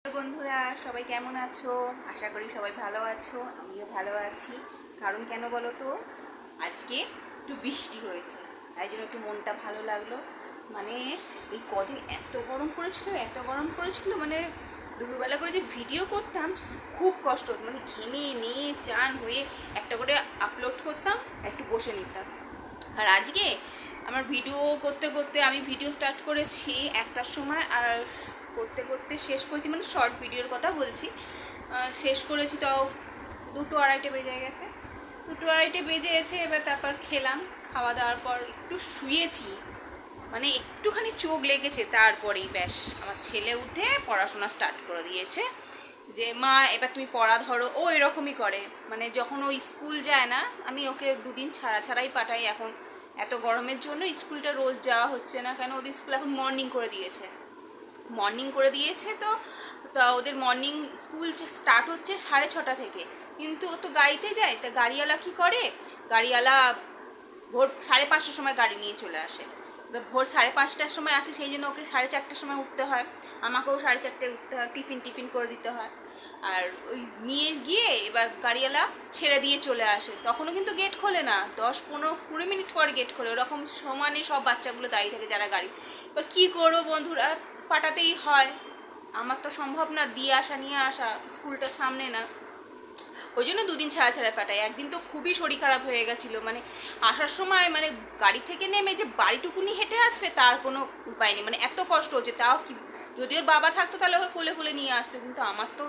Hello বন্ধুরা, সবাই কেমন আছো? আশা করি সবাই ভালো আছো। আমিও ভালো আছি। কারণ কেন বলো তো, আজকে একটু বৃষ্টি হয়েছে, তাই জন্য একটু মনটা ভালো লাগলো। মানে এই কদিন এত গরম পড়েছিল, মানে দুপুরবেলা করে যে ভিডিও করতাম খুব কষ্ট হতো। মানে ঘেমে নিয়ে চান হয়ে একটা করে আপলোড করতাম, একটু বসে নিতাম। আর আজকে আমার ভিডিও করতে করতে আমি ভিডিও স্টার্ট করেছি 1টার সময়, আর করতে করতে শেষ করেছি, মানে শর্ট ভিডিওর কথা বলছি। শেষ করেছি তাও 2-2-2:30 বেজে গেছে। 2-2-2:30 বেজে গেছে। এবার তারপর খেলাম, খাওয়া দাওয়ার পর একটু শুয়েছি। মানে একটুখানি চোখ লেগেছে, তারপরেই ব্যাস আমার ছেলে উঠে পড়াশোনা স্টার্ট করে দিয়েছে। যে মা এবার তুমি পড়া ধরো। ও এরকমই করে, মানে যখন ও স্কুল যায় না, আমি ওকে দুদিন ছাড়াই পাঠাই। এখন এত গরমের জন্য স্কুলটা রোজ যাওয়া হচ্ছে না, কেন ওদের স্কুল এখন মর্নিং করে দিয়েছে। তো তা ওদের মর্নিং স্কুল স্টার্ট হচ্ছে 6:30 থেকে, কিন্তু ও তো গাড়িতে যায়। তা গাড়িওয়ালা কী করে, গাড়িওয়ালা ভোর 5:30টার সময় গাড়ি নিয়ে চলে আসে। এবার ভোর 5:30টার সময় আসে, সেই জন্য ওকে 4:30টার সময় উঠতে হয়, আমাকেও 4:30টায় উঠতে হয়, টিফিন করে দিতে হয়। আর ওই নিয়ে গিয়ে এবার গাড়িওয়ালা ছেড়ে দিয়ে চলে আসে, তখনও কিন্তু গেট খোলে না। 10-15-20 মিনিট পর গেট খোলে। ওরকম সমানে সব বাচ্চাগুলো দাঁড়িয়ে থাকে যারা গাড়ি। এবার কী করবো বন্ধুরা, পাঠাতেই হয়। আমার তো সম্ভব না দিয়ে আসা নিয়ে আসা, স্কুলটা সামনে না। ওই জন্য দুদিন ছাড়া পাঠাই। একদিন তো খুবই শরীর খারাপ হয়ে গেছিলো, মানে আসার সময় মানে গাড়ি থেকে নেমে যে বাড়িটুকুনি হেঁটে আসবে তার কোনো উপায় নেই, মানে এত কষ্ট হচ্ছে। তাও কি, যদি ওর বাবা থাকতো তাহলে ওকে কোলে কোলে নিয়ে আসতো, কিন্তু আমার তো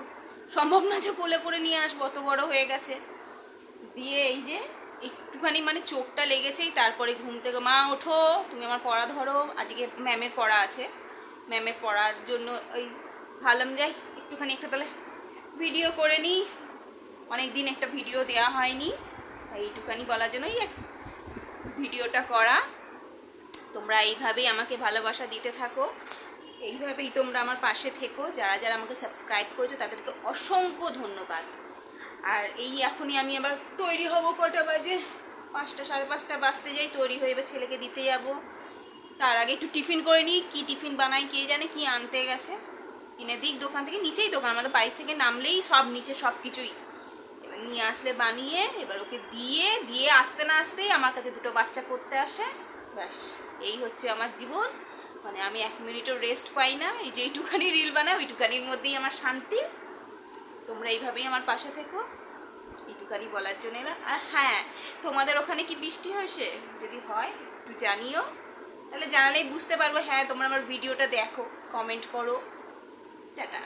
সম্ভব না যে কোলে করে নিয়ে আসবো, অত বড় হয়ে গেছে। দিয়ে এই যে একটুখানি মানে চোখটা লেগেছেই, তারপরে ঘুম থেকে মা ওঠো, তুমি আমার পড়া ধরো। আজকে ম্যামের পড়া আছে, ম্যামের পড়ার জন্য ওই ভাবলাম যাই একটুখানি একটা তাহলে ভিডিও করে নিই। অনেক দিন একটা ভিডিও দেওয়া হয়নি, তাই এইটুখানি বলার জন্যই ভিডিওটা করা। তোমরা এইভাবেই আমাকে ভালোবাসা দিতে থাকো, এইভাবেই তোমরা আমার পাশে থেকো। যারা যারা আমাকে সাবস্ক্রাইব করেছো তাদেরকে অসংখ্য ধন্যবাদ। আর এই এখনই আমি আবার তৈরি হব, কটা বাজে, 5টা 5:30 বাজতে যাই, তৈরি হয়ে এবার ছেলেকে দিতে যাব। তার আগে একটু টিফিন করে নিই, কী টিফিন বানাই কে জানে, কি আনতে গেছে কিনে দিক দোকান থেকে। নিচেই দোকান, আমাদের বাড়ি থেকে নামলেই সব নিচে সব কিছুই। এবার নিয়ে আসলে বানিয়ে এবার ওকে দিয়ে দিয়ে আসতে না আসতেই আমার কাছে দুটো বাচ্চা পড়তে আসে। ব্যাস এই হচ্ছে আমার জীবন। মানে আমি 1 মিনিটও রেস্ট পাই না। এই যে এইটুখানি রিল বানাই, ওইটুখানির মধ্যেই আমার শান্তি। তোমরা এইভাবেই আমার পাশে থেকো, এইটুখানি বলার জন্য। আর হ্যাঁ, তোমাদের ওখানে কি বৃষ্টি হয়েছে? যদি হয় একটু জানিও, তাহলে জানালেই বুঝতে পারবো। হ্যাঁ, তোমরা আমার ভিডিওটা দেখো, কমেন্ট করো। টাটা।